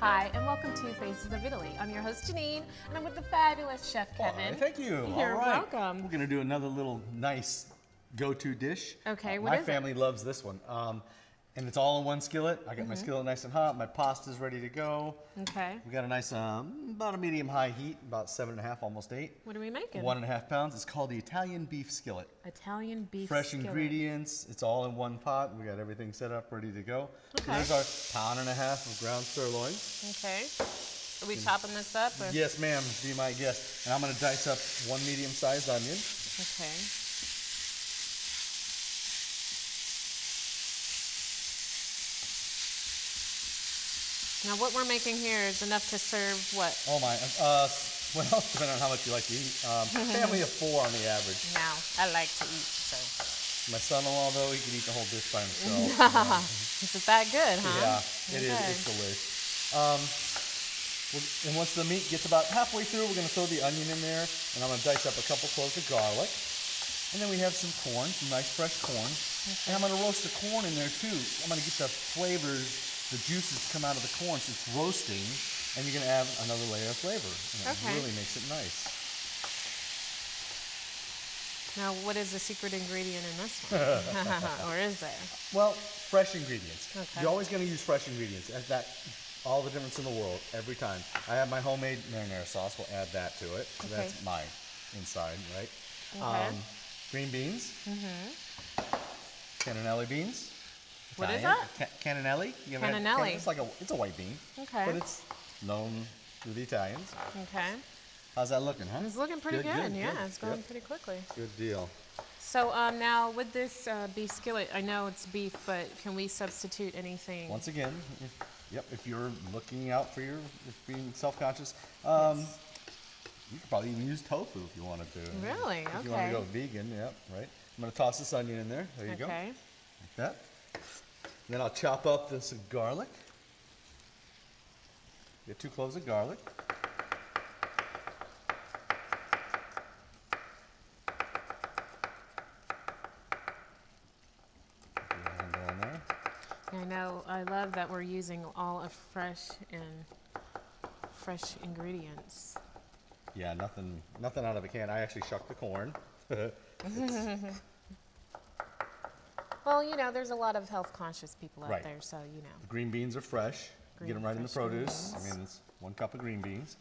Hi, and welcome to Faces of Italy. I'm your host, Janine, and I'm with the fabulous Chef Kevin. Oh, thank you. You're All right. welcome. We're going to do another little nice go-to dish. Okay, what my is it? My family loves this one. And it's all in one skillet. I got my skillet nice and hot. My pasta's ready to go. Okay. We got a nice, about a medium-high heat, about 7.5, almost 8. What are we making? 1.5 pounds. It's called the Italian Beef Skillet. Italian Beef Fresh Skillet. ingredients. It's all in one pot. We got everything set up, ready to go. Okay. There's our 1.5 pounds of ground sirloin. Okay. Are we chopping this up? Or? Yes, ma'am. Be my guest. And I'm going to dice up 1 medium-sized onion. Okay. Now what we're making here is enough to serve what? Oh my, well, depending on how much you like to eat. Family of 4 on the average. Now, I like to eat, so. My son-in-law, though, he could eat the whole dish by himself. Is it that good, huh? Yeah, it is. It's delicious. And once the meat gets about halfway through, we're going to throw the onion in there, and I'm going to dice up a couple cloves of garlic. And then we have some corn, some nice fresh corn. Okay. And I'm going to roast the corn in there, too. I'm going to get the flavors, the juices come out of the corn, so it's roasting, and you're going to add another layer of flavor. And it really makes it nice. Now, what is the secret ingredient in this one? Or is there? Well, fresh ingredients. Okay. You're always going to use fresh ingredients. All the difference in the world, every time. I have my homemade marinara sauce. We'll add that to it. So that's my inside, right? Okay. Green beans. Cannellini beans. What Italian. is that? Cannellini. Cannellini. It's a white bean. Okay. But it's known to the Italians. Okay. How's that looking, huh? It's looking pretty good. Yeah, good. it's going pretty quickly. Good deal. So now with this beef skillet, I know it's beef, but can we substitute anything? Once again, if you're looking out for being self-conscious, you could probably even use tofu if you wanted to. Really? If you want to go vegan, right. I'm going to toss this onion in there. There you go. Okay. Like that. And then I'll chop up this garlic. Get 2 cloves of garlic. I know. I love that we're using all of fresh ingredients. Yeah, nothing out of a can. I actually shucked the corn. Well, you know, there's a lot of health-conscious people out there, so you know. The green beans are fresh. Get them right in the produce. I mean, it's 1 cup of green beans.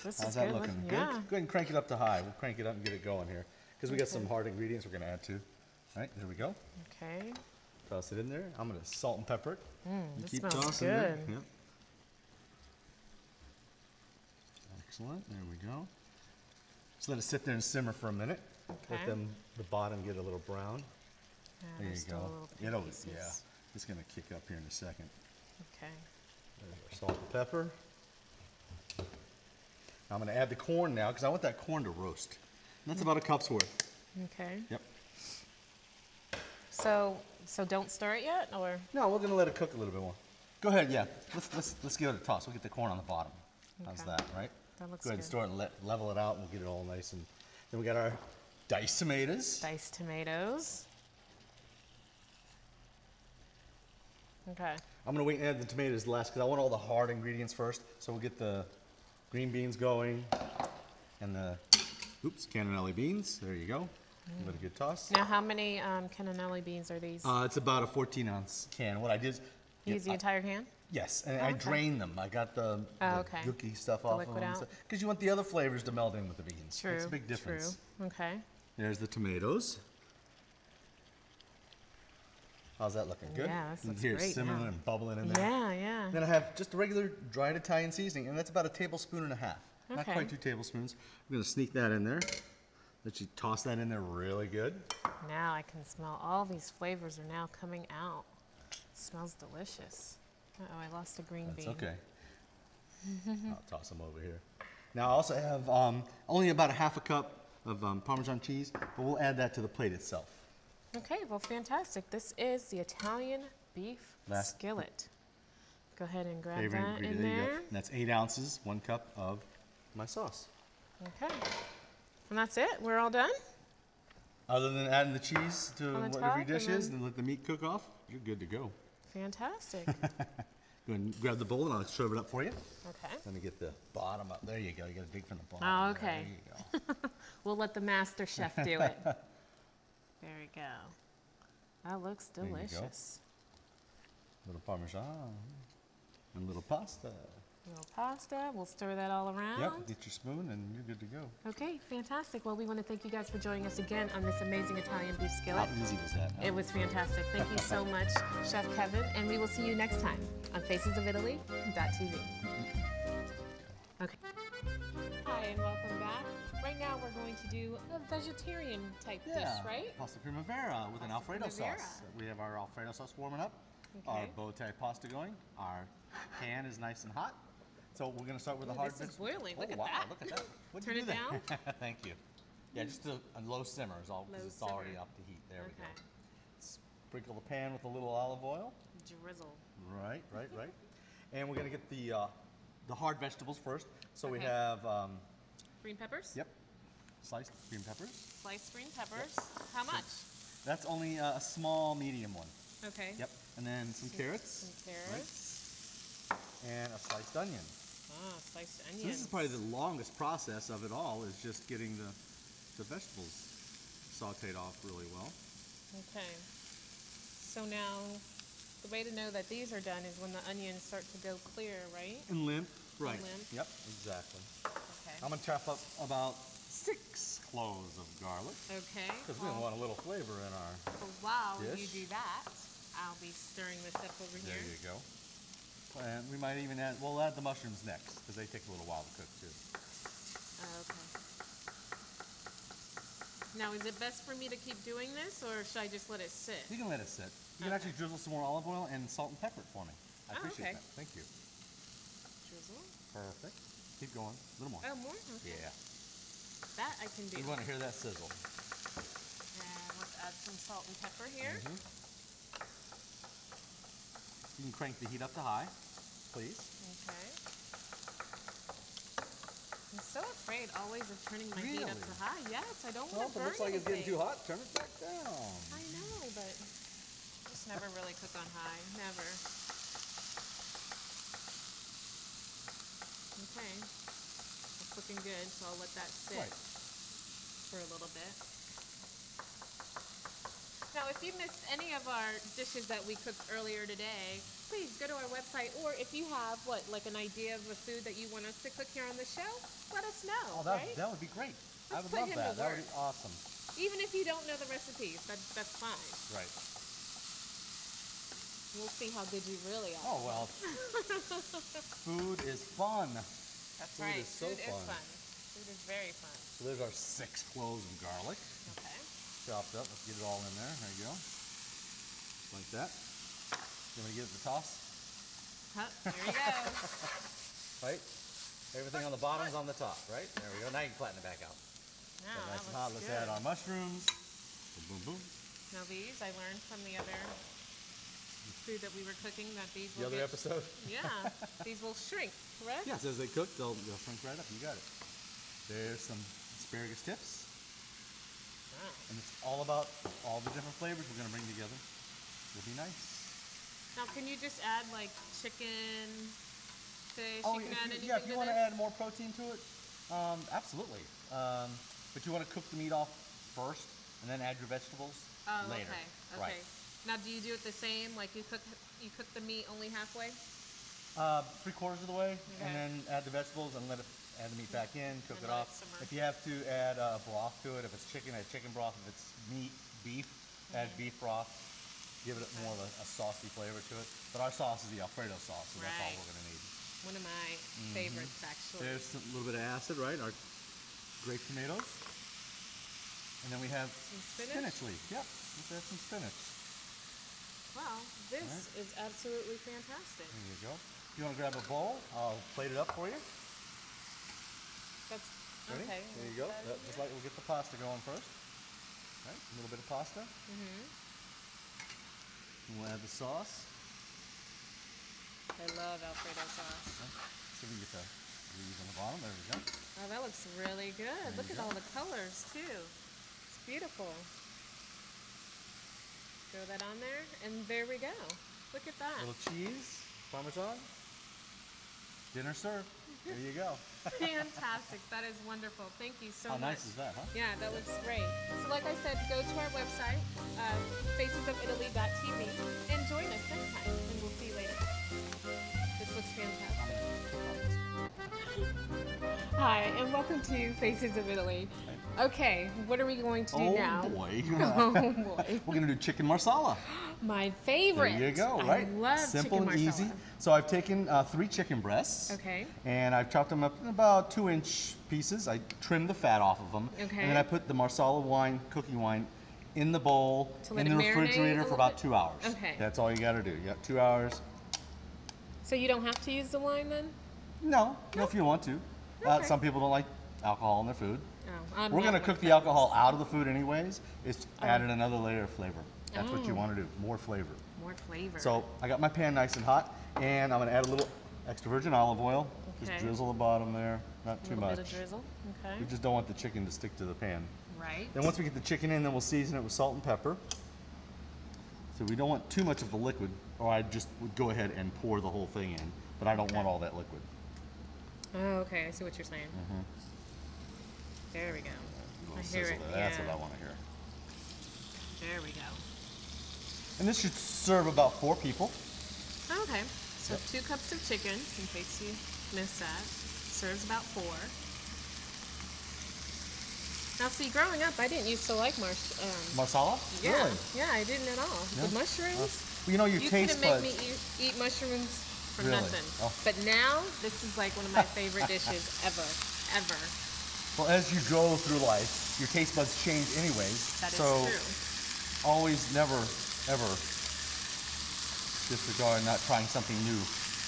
How's that looking? Good? Yeah. Go ahead and crank it up to high. We'll crank it up and get it going here. Because we got some hard ingredients we're going to add too. All right, there we go. Okay. Toss it in there. I'm going to salt and pepper it. This smells good. Yep. Excellent. There we go. Just let it sit there and simmer for a minute. Okay. Let the bottom get a little brown. Yeah, there you go. It's going to kick up here in a second. Okay. There's our salt and pepper. Now I'm going to add the corn now because I want that corn to roast. And that's about a cup's worth. Okay. Yep. So don't stir it yet, or? No, we're going to let it cook a little bit more. Go ahead, yeah. Let's give it a toss. We'll get the corn on the bottom. How's that, right? That looks Go ahead good. and start and level it out, and we'll get it all nice. And then we got our diced tomatoes. Diced tomatoes. Okay. I'm going to wait and add the tomatoes last because I want all the hard ingredients first. So we'll get the green beans going and the, cannellini beans. There you go. Give it a good toss. Now, how many cannellini beans are these? It's about a 14-ounce can. What I did is... Use the entire can? Yes, and I drained them. I got the yucky stuff off of them. Because you want the other flavors to meld in with the beans. True. It's a big difference. True. Okay. There's the tomatoes. How's that looking? Good? Yeah, this looks great. great. Simmering and bubbling in there. Yeah, yeah. Then I have just a regular dried Italian seasoning, and that's about 1.5 tablespoons. Not quite 2 tablespoons. I'm going to sneak that in there. Let you toss that in there really good. Now I can smell all these flavors are now coming out. It smells delicious. Uh-oh, I lost a green bean. That's okay. I'll toss them over here. Now I also have only about a half a cup of Parmesan cheese, but we'll add that to the plate itself. Okay, well, fantastic. This is the Italian Beef Skillet. Go ahead and grab Favorite that ingredient. in There you there. go. And that's 8 ounces, 1 cup of my sauce. Okay. And that's it? We're all done? Other than adding the cheese to On the whatever your top, dish and is then- and let the meat cook off, you're good to go. Fantastic. Go ahead and grab the bowl and I'll serve it up for you. Okay. Let me get the bottom up. There you go. You got to dig from the bottom. Oh, okay. There you go. We'll let the master chef do it. There we go. That looks you go. delicious. Little Parmesan and little pasta. Little pasta. We'll stir that all around. Yep, get your spoon and you're good to go. Okay, fantastic. Well, we want to thank you guys for joining us again on this amazing Italian beef skillet. How easy was that? Huh? It was fantastic. Thank you so much, Chef Kevin, and we will see you next time on FacesOfItaly.tv. Okay. Hi, and welcome back. Right now, we're going to do a vegetarian type dish, right? Pasta Primavera with an Alfredo Primavera. sauce. We have our Alfredo sauce warming up. Our Okay. bow tie pasta going. Our pan is nice and hot. So we're going to start with the hard This is vegetables. boiling. Oh, Look at wow, that. look at that. What'd Turn you do it there? Thank you. Yeah, just a low simmer is all, because Low it's already simmer. up to heat. There we go. Okay. Sprinkle the pan with a little olive oil. Drizzle. Right. And we're going to get the hard vegetables first. So we Okay. have, Green peppers? yep, sliced green peppers. Sliced green peppers. How much? That's only a small, medium one. Okay. Yep. And then some carrots. Some carrots. And a sliced onion. Ah, sliced So onions. this is probably the longest process of it all, is just getting the vegetables sauteed off really well. Okay. So now, the way to know that these are done is when the onions start to go clear, right? And limp. Right. limp. Yep, exactly. Okay. I'm going to chop up about 6 cloves of garlic, Okay. because we want a little flavor in our... Well, while you dish. do that, I'll be stirring this up over There here. you go. And we might even we'll add the mushrooms next, because they take a little while to cook too. Okay. Now, is it best for me to keep doing this, or should I just let it sit? You can let it sit. You can Okay. actually drizzle some more olive oil and salt and pepper it for me. I Oh, appreciate okay. that. Thank you. Drizzle. Perfect. Keep going. A little more. Oh, more? Okay. Yeah. That I can do. You want to hear that sizzle. And let's add some salt and pepper here. You can crank the heat up to high, please. Okay. I'm so afraid always of turning my heat up Really? to high. Yes, I don't Well, want if to it burn looks like it's getting anything. too hot, turn it back down. I know, but just never really cook on high. Never. Okay. It's looking good, so I'll let that sit Right. for a little bit. Now, if you missed any of our dishes that we cooked earlier today, please go to our website, or if you have, like an idea of a food that you want us to cook here on the show, let us know, Oh, right? that would be great. I Let's would put love him that. to That would be work. awesome. Even if you don't know the recipes, that's fine. Right. We'll see how good you really are. Oh, well. Food is fun. That's food right. is so Food fun. is fun. Food is very fun. So there's our 6 cloves of garlic. Okay. Chopped up. Let's get it all in there. There you go. Like that. You want me to give it the toss? Huh, there you go. Right? Everything on the bottom's on the top, right? There we go. Now you can flatten it back out. Now, So nice that and hot. looks Let's good. add our mushrooms. Boom, boom, boom. Now these, I learned from the other food that we were cooking that these The will other get, episode? yeah, these will shrink, correct? Yes, as they cook, they'll shrink right up. You got it. There's some asparagus tips. Wow. And it's all about all the different flavors we're going to bring together. It'll be nice. Now, can you just add like chicken, fish? Oh, you can add anything if you to want to this? add more protein to it, absolutely. But you want to cook the meat off first and then add your vegetables Oh, later. okay, Right. okay. Now, do you do it the same? Like you cook the meat only halfway? 3/4 of the way, Okay. and then add the vegetables and add the meat back in, cook And it let off. it simmer. If you have to add broth to it, if it's chicken, add chicken broth. If it's meat, beef, add beef broth. Give it more of a saucy flavor to it. But our sauce is the Alfredo sauce, so that's all Right. we're going to need. One of my favorites, actually. There's a little bit of acid, right? Our grape tomatoes. And then we have Some spinach? leaf. Yep, let's add some spinach. Wow, this is absolutely fantastic. There you go. If you want to grab a bowl, I'll plate it up for you. That's Ready? okay. There you go. Just like we'll get the pasta going first. Right, a little bit of pasta. We'll add the sauce. I love Alfredo sauce. So we get the leaves on the bottom. There we go. Oh, that looks really good. Look at all the colors too. It's beautiful. Throw that on there, and there we go. Look at that. A little cheese, Parmesan. Dinner served. There you go. Fantastic. That is wonderful. Thank you so much. How nice is that, huh? Yeah, that looks great. So like I said, go to our website, facesofitaly.tv, and join us next time, and we'll see you later. This looks fantastic. Hi, and welcome to Faces of Italy. Okay, what are we going to do now? Oh boy. Oh boy. We're going to do chicken marsala. My favorite. There you go, right? I love Simple chicken and marsala. easy. So I've taken 3 chicken breasts. Okay. And I've chopped them up in about 2-inch pieces. I trimmed the fat off of them. Okay. And then I put the marsala wine, cooking wine, in the bowl, To let in the it marinate refrigerator a for little about bit? 2 hours. Okay. That's all you got to do. You got 2 hours. So you don't have to use the wine then? No, if you want to. Okay. Some people don't like alcohol in their food. Oh, We're going to cook the alcohol out of the food anyways. It's added another layer of flavor. That's what you Oh. want to do, more flavor. More flavor. So I got my pan nice and hot, and I'm going to add a little extra virgin olive oil. Okay. Just drizzle the bottom there, not too a little much. bit of drizzle. Okay. We just don't want the chicken to stick to the pan. Right. Then once we get the chicken in, then we'll season it with salt and pepper. So we don't want too much of the liquid, or I just would go ahead and pour the whole thing in, but I don't want all that liquid. Oh, okay. I see what you're saying. There we go. A I little hear sizzle it. there. That's Yeah. what I want to hear. There we go. And this should serve about 4 people. Okay. So 2 cups of chicken, in case you missed that. Serves about 4. Now, see, growing up, I didn't used to like Marsala? yeah, Really? yeah, I didn't at all. Yeah? The mushrooms. Well, you know, your You taste couldn't make buds. me eat mushrooms for Really? nothing. Oh. But now, this is like one of my favorite dishes ever. Ever. Well, as you go through life, your taste buds change anyways. That is so true. always, never, ever disregard not trying something new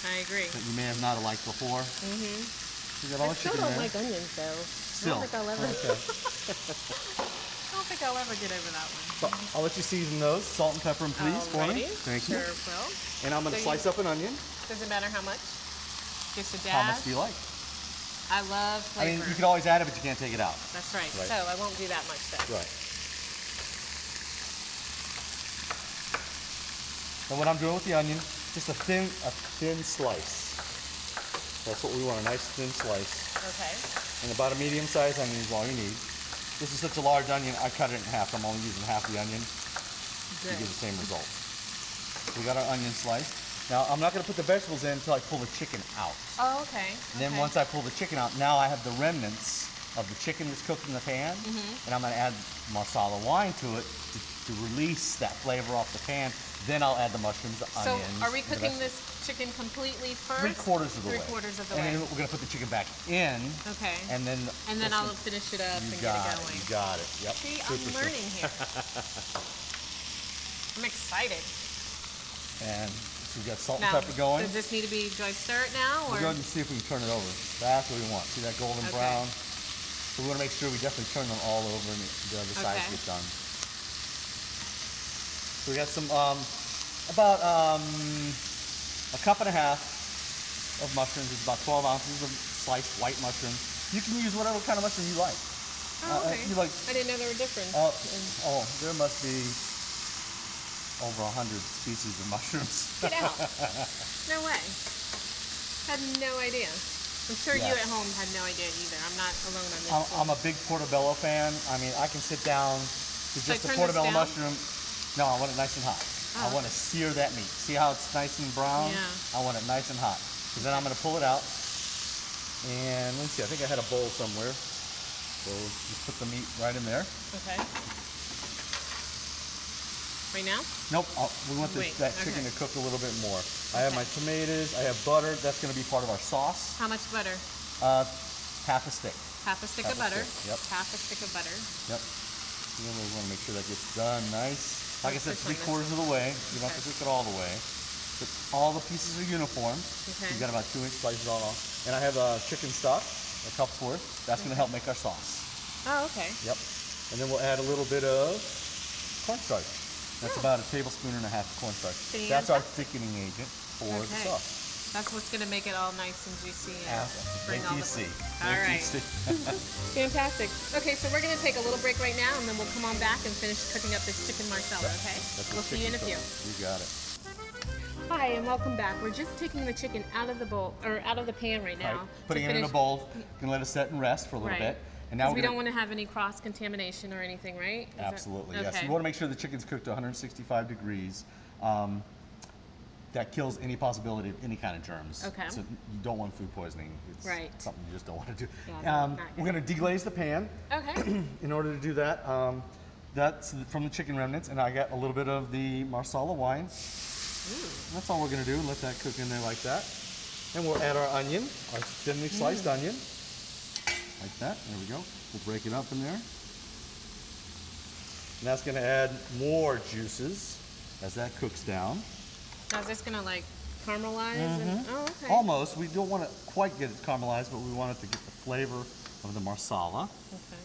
I agree. that you may have not liked before. You got all I the still chicken don't there. like onions, though. Still. I don't think I'll ever. Okay. I don't think I'll ever get over that one. So I'll let you season those. Salt and pepper them, please, for me. Alrighty. Thank Sure you. will. And I'm going to So slice up an onion. Does it matter how much? Just a dash? How much do you like? I love I flavor. mean, you could always add it, but you can't take it out. That's right. Right. So I won't do that much then. Right. And what I'm doing with the onion, just a thin slice. That's what we want, a nice thin slice. Okay. And about a medium-sized onion is all you need. This is such a large onion, I cut it in half. I'm only using half the onion to Good. get the same result. We got our onion sliced. Now, I'm not going to put the vegetables in until I pull the chicken out. Oh, okay. And then once I pull the chicken out, now I have the remnants of the chicken that's cooked in the pan, and I'm going to add Marsala wine to it to release that flavor off the pan. Then I'll add the mushrooms, the So onions. are we and the cooking vegetables. this chicken completely first? 3/4 of the way. 3/4 of the And way. then we're going to put the chicken back in. Okay. And then I'll finish it up and get it going. You got it. Yep. See, Super I'm simple. learning here. I'm excited. And so we got salt Now, and pepper going. does this need to be, do I stir it now? We'll Or? go ahead and see if we can turn it over. That's what we want. See that golden Okay. brown? So we want to make sure we definitely turn them all over and the other sides Okay. get done. So we got some, about a cup and a half of mushrooms. It's about 12 ounces of sliced white mushrooms. You can use whatever kind of mushroom you like. Oh, okay. You like, I didn't know there were different. there must be over 100 species of mushrooms. Get out. No way. Had no idea. I'm sure you Yes. at home had no idea either. I'm not alone on this I'm one. a big portobello fan. I mean, I can sit down to Should I just a turn portobello this down? mushroom. No, I want it nice and hot. I Oh. want to sear that meat. See how it's nice and brown? Yeah. I want it nice and hot. Because then I'm going to pull it out. And let's see, I think I had a bowl somewhere. So just put the meat right in there. Okay. Right now? Nope, we want Wait, that chicken okay. to cook a little bit more. I have my tomatoes, I have butter. That's going to be part of our sauce. How much butter? Half a stick. Half a stick Half of a butter. stick, yep. Half a stick of butter. Yep. And then we want to make sure that gets done nice. Like I said, 3/4 of the way. You don't have to cook it all the way. But all the pieces are uniform. Okay. You've got about 2-inch slices all on. And I have chicken stock, a cup's worth. That's going to help make our sauce. Oh, okay. Yep. And then we'll add a little bit of cornstarch. That's about 1.5 tablespoons of cornstarch. That's our thickening agent for the sauce. That's what's going to make it all nice and juicy. And Wait till you see. All right. Fantastic. Okay, so we're going to take a little break right now, and then we'll come on back and finish cooking up this chicken marsala, okay? We'll see you in a few. You got it. Hi, and welcome back. We're just taking the chicken out of the bowl, or out of the pan right now. Putting it in a bowl. You can let it set and rest for a little bit. And now we don't want to have any cross-contamination or anything, right? Absolutely, yes. You want to make sure the chicken's cooked to 165 degrees. That kills any possibility of any kind of germs. Okay. So you don't want food poisoning. It's something you just don't want to do. Yeah, we're going to deglaze the pan. Okay. In order to do that, that's from the chicken remnants, and I got a little bit of the Marsala wine. That's all we're going to do. Let that cook in there like that. And we'll add our onion, our thinly sliced onion. Like that. There we go. We'll break it up in there. And that's going to add more juices as that cooks down. Now is this going to like caramelize? And, oh, okay. Almost. We don't want to quite get it caramelized, but we want it to get the flavor of the Marsala. Okay.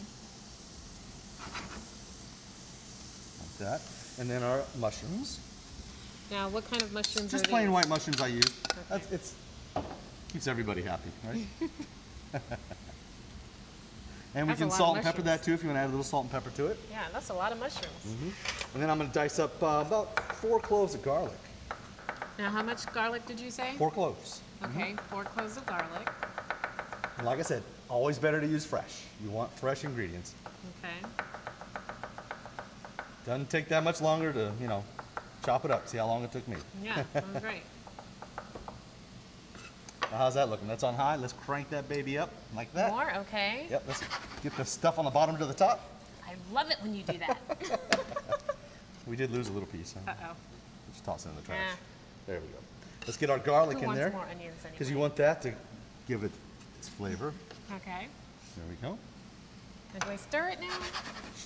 Like that. And then our mushrooms. Now, what kind of mushrooms Just are plain these? white mushrooms I use. Okay. It's keeps everybody happy, right? And we can salt and pepper that too if you want to add a little salt and pepper to it. Yeah, that's a lot of mushrooms. And then I'm going to dice up about 4 cloves of garlic. Now, how much garlic did you say? 4 cloves. Okay, 4 cloves of garlic. And like I said, always better to use fresh. You want fresh ingredients. Okay. Doesn't take that much longer to, chop it up. See how long it took me. Yeah, sounds great. Now, how's that looking? That's on high. Let's crank that baby up like that. More? Okay. Yep, let's get the stuff on the bottom to the top. I love it when you do that. We did lose a little piece. Huh? Uh-oh. Just toss it in the trash. Yeah. There we go. Let's get our garlic in there. Who wants more onions anyway? Because you want that to give it its flavor. Okay. There we go. And do I stir it now?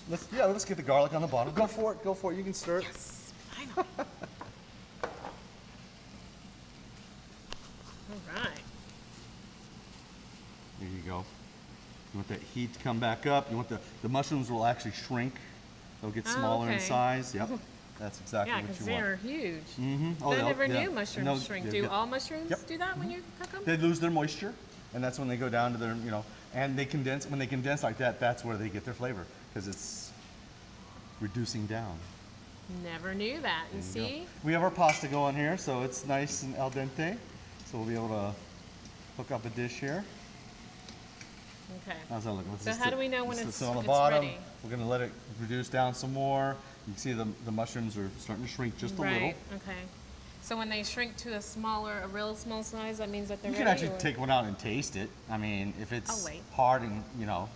Let's get the garlic on the bottom. Go for it. Go for it. You can stir it. Yes. Finally. All right. There you go. You want that heat to come back up. You want the mushrooms will actually shrink. They'll get smaller in size. Yep. That's exactly what you want. Yeah, because they're huge. Mm-hmm. I never knew mushrooms shrink. Do all mushrooms do that when you cook them? They lose their moisture, and that's when they go down to their, and they condense. When they condense like that, that's where they get their flavor, because it's reducing down. Never knew that. And see? We have our pasta going here, so it's nice and al dente. So we'll be able to hook up a dish here. Okay. How's that look? So how do we know when it's on the bottom? Ready? We're going to let it reduce down some more. You can see the mushrooms are starting to shrink just a little. Right, okay. So when they shrink to a real small size, that means that they're ready? You can actually take one out and taste it. I mean, if it's hard and,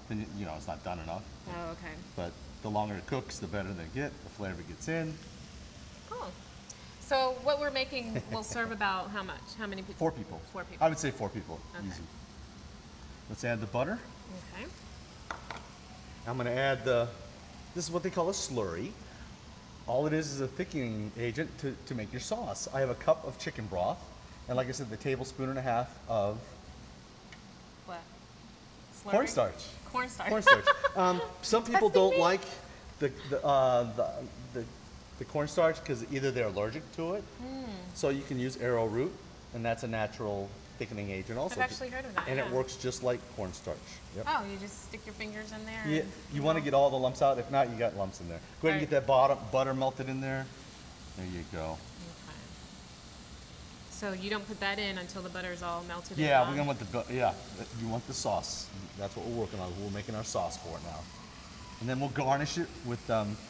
then, it's not done enough. Oh, okay. But the longer it cooks, the better they get. The flavor gets in. Oh. So what we're making will serve about how much? How many people? 4 people. 4 people. I would say 4 people. Okay. Easy. Let's add the butter. Okay. I'm going to add this is what they call a slurry. All it is a thickening agent to make your sauce. I have a cup of chicken broth, and like I said, the 1.5 tablespoons of what? Slurry? Cornstarch. Cornstarch. Cornstarch. Some people don't like the cornstarch because either they're allergic to it, so you can use arrowroot, and that's a natural thickening agent also. I've actually heard of that. And it works just like cornstarch. Yep. Oh, you just stick your fingers in there? Yeah, you want to get all the lumps out. If not, you got lumps in there. Go ahead and get that butter melted in there. There you go. Okay. So you don't put that in until the butter is all melted in? Yeah, we're gonna want you want the sauce. That's what we're working on. We're making our sauce for it now. And then we'll garnish it with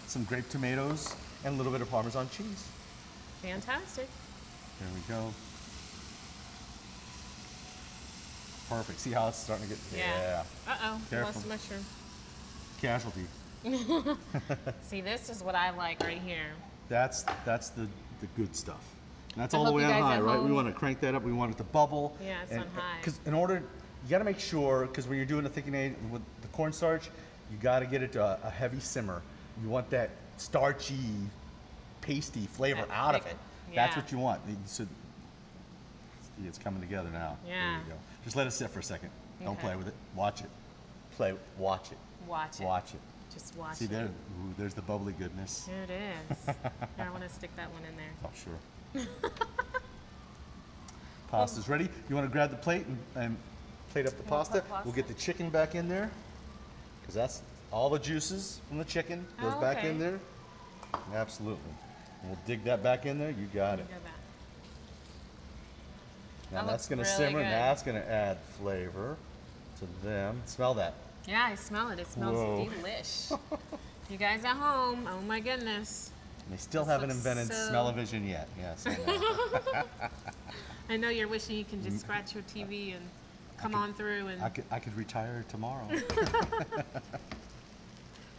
some grape tomatoes and a little bit of Parmesan cheese. Fantastic. There we go. Perfect. See how it's starting to get... Yeah. Uh-oh. Careful. Lost a mushroom. Casualty. See, this is what I like right here. That's the good stuff. And that's all the way on high, right? We want to crank that up. We want it to bubble. Yeah, it's on high. Because you got to make sure, because when you're doing a thickening with the cornstarch, you got to get it to a heavy simmer. You want that starchy pasty flavor That out of thick- it. That's yeah. what you want. So, see, it's coming together now. Yeah. There you go. Just let it sit for a second. Don't Okay. play with it. Watch it. Watch it. Watch it. Watch it. Just watch See it. there? Ooh, there's the bubbly goodness. There it is. Here, I want to stick that one in there. Oh, sure. Pasta's ready. You want to grab the plate and plate up the We'll pasta? put pasta. We'll get the chicken back in there because that's all the juices from the chicken goes Oh, back okay. in there. Absolutely. And we'll dig that back in there. You got it. Go back. Now That that's looks going to really simmer. good. Now that's going to add flavor to them. Smell that. Yeah, I smell it. It smells Whoa. delish. You guys at home, oh my goodness. And they still This haven't looks invented so- smell-o-vision yet. Yes, I know. I know you're wishing you can just scratch your TV and come on through and. I could retire tomorrow.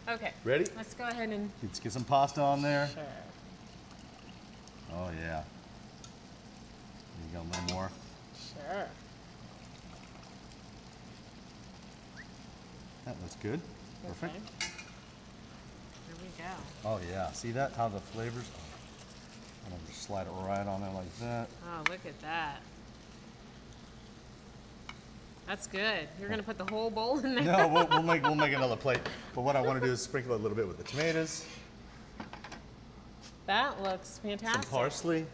Okay. Ready? Let's go ahead and. Let's get some pasta on there. Sure. Oh yeah. There you go, a little more. Sure. That looks good. Perfect. Okay. There we go. Oh yeah. See that? How the flavors. I'm gonna just slide it right on there like that. Oh, look at that. That's good. You're gonna put the whole bowl in there. No, we'll make another plate. But what I want to do is sprinkle it a little bit with the tomatoes, That looks fantastic. some parsley,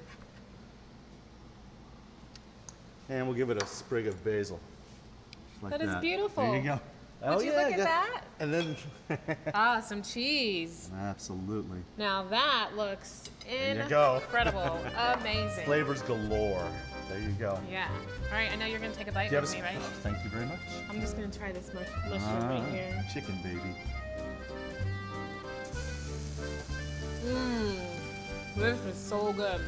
and we'll give it a sprig of basil. Just like That is beautiful. There you go. Would you look at yeah. that? And then, Ah, some cheese. absolutely. Now that looks There you go. incredible. Amazing. Flavors galore. There you go. Yeah. All right, I know you're going to take a bite Do you with have me, a right? Thank you very much. I'm just going to try this mushroom right here. Chicken baby. Mmm. This is so good.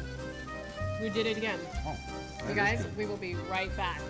We did it again. Oh, that You is guys, good. we will be right back.